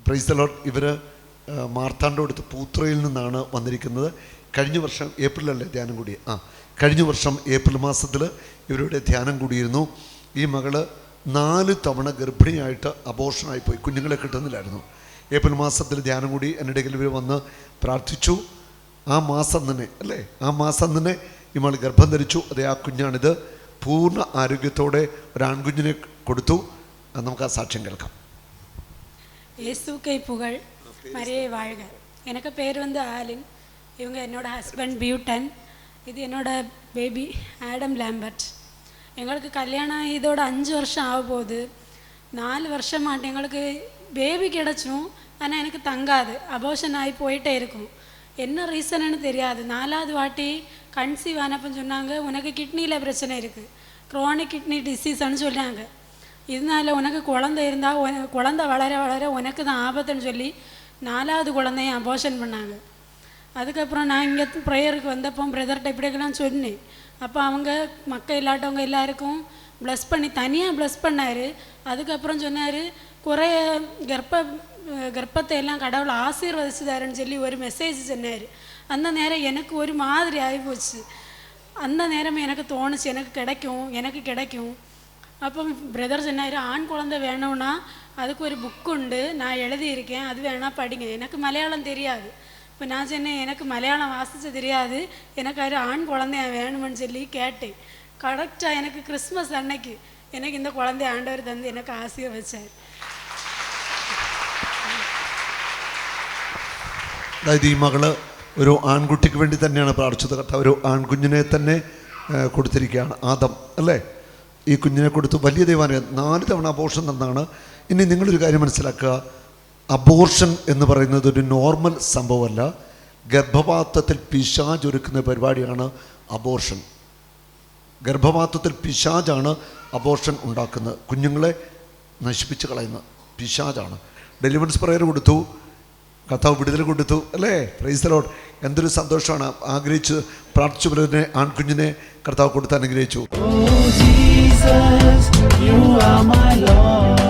Praise the Lord. ഇവർ മാർത്താണ്ഡം അടുത്ത് പൂത്രയിൽ നിന്നാണ് വന്നിരിക്കുന്നത്. കഴിഞ്ഞ വർഷം ഏപ്രിലല്ലേ ധ്യാനം കൂടി? കഴിഞ്ഞ വർഷം ഏപ്രിൽ മാസത്തിൽ ഇവരുടെ ധ്യാനം കൂടിയിരുന്നു. ഈ മകള് 4 തവണ ഗർഭിണിയായിട്ട് അബോർഷനായിപ്പോയി, കുഞ്ഞുങ്ങളെ കിട്ടുന്നില്ലായിരുന്നു. ഏപ്രിൽ മാസത്തിൽ ധ്യാനം കൂടി എന്നിടയിൽ ഇവർ വന്ന് പ്രാർത്ഥിച്ചു. ആ മാസം തന്നെ ഈ മകൾ ഗർഭം ധരിച്ചു. അതേ ആ കുഞ്ഞാണിത്. പൂർണ്ണ ആരോഗ്യത്തോടെ ഒരു ആൺകുഞ്ഞിനെ കൊടുത്തു. നമുക്ക് ആ സാക്ഷ്യം കേൾക്കാം. இயேசுக்கை புகழ், மரியே வாழ்க. எனக்கு பேர் வந்து ஆலின். இவங்க என்னோட ஹஸ்பண்ட் பியூட்டன். இது என்னோட பேபி ஆடம் லாம்பர்ட். எங்களுக்கு கல்யாணம் இதோட 5 வருஷம் ஆக போகுது. 4 வருஷமாட்டு எங்களுக்கு பேபி கிடச்சும், ஆனால் எனக்கு தங்காது, அபோஷன் ஆகி போயிட்டே இருக்கும். என்ன ரீசன்னு தெரியாது. 4வது வாட்டி கன்சீவ் ஆனப்போ சொன்னாங்க, உனக்கு கிட்னியில் பிரச்சனை இருக்குது, க்ரோனிக் கிட்னி டிசீஸ்ன்னு சொன்னாங்க. இதனால உனக்கு குழந்தை இருந்தால் குழந்தை வளர வளர உனக்கு தான் ஆபத்துன்னு சொல்லி 4வது குழந்தைய அபோஷன் பண்ணாங்க. அதுக்கப்புறம் நான் இங்கே ப்ரேயருக்கு வந்தப்போ பிரதர்கிட்ட இப்படிக்கெல்லாம் சொன்னேன். அப்போ அவங்க மக்கள் இல்லாட்டவங்க எல்லாருக்கும் ப்ளஸ் பண்ணி தனியாக ப்ளஸ் பண்ணார். அதுக்கப்புறம் சொன்னார், குறைய கர்ப்பத்தை எல்லாம் கடவுளை ஆசீர்வதிச்சுதாருன்னு சொல்லி ஒரு மெசேஜ் சொன்னார். அந்த நேரம் எனக்கு ஒரு மாதிரி ஆகிப்போச்சு. அந்த நேரம் எனக்கு தோணுச்சு, எனக்கு கிடைக்கும். அப்போ பிரதர் சொன்னார், ஆண் குழந்தை வேணும்னா அதுக்கு ஒரு புக்கு உண்டு, நான் எழுதியிருக்கேன், அது வேணால் படிங்க. எனக்கு மலையாளம் தெரியாது. இப்போ நான் சொன்னேன், எனக்கு மலையாளம் வாசிக்க தெரியாது, எனக்கு அது ஆண் குழந்தைய வேணும்னு சொல்லி கேட்டேன். கரெக்டாக எனக்கு கிறிஸ்மஸ் அன்னைக்கு எனக்கு இந்த குழந்தைய ஆண்டவர் தந்து எனக்கு ஆசீர்வதிச்சார். അതായത് ഈ മകള് ഒരു ആൺകുട്ടിക്ക് വേണ്ടി തന്നെയാണ് പ്രാർത്ഥിച്ചത്. കർത്താവ് ഒരു ആൺകുഞ്ഞിനെ തന്നെ കൊടുത്തിരിക്കുകയാണ്. ആദം അല്ലേ? ഈ കുഞ്ഞിനെ കൊടുത്ത് വലിയ ദൈവാനുഗ്രഹം. 4 തവണ അബോർഷൻ തന്നാണ്. ഇനി നിങ്ങളൊരു കാര്യം മനസ്സിലാക്കുക, അബോർഷൻ എന്ന് പറയുന്നത് ഒരു നോർമൽ സംഭവമല്ല. ഗർഭപാത്രത്തിൽ പിശാച് ഒരുക്കുന്ന പരിപാടിയാണ് അബോർഷൻ. ഗർഭപാത്രത്തിൽ പിശാചാണ് അബോർഷൻ ഉണ്ടാക്കുന്നത്. കുഞ്ഞുങ്ങളെ നശിപ്പിച്ച് കളയുന്ന പിശാചാണ്. ഡെലിവറൻസ് പ്രയർ കൊടുത്തു, കർത്താവ് വിടുതൽ കൊടുത്തു അല്ലേ? Praise the Lord. എന്തൊരു സന്തോഷമാണ്. ആഗ്രഹിച്ച് പ്രാർത്ഥിച്ചു പോലെ ആൺകുഞ്ഞിനെ കർത്താവ് കൊടുത്ത് അനുഗ്രഹിച്ചു. Oh Jesus, you are my Lord.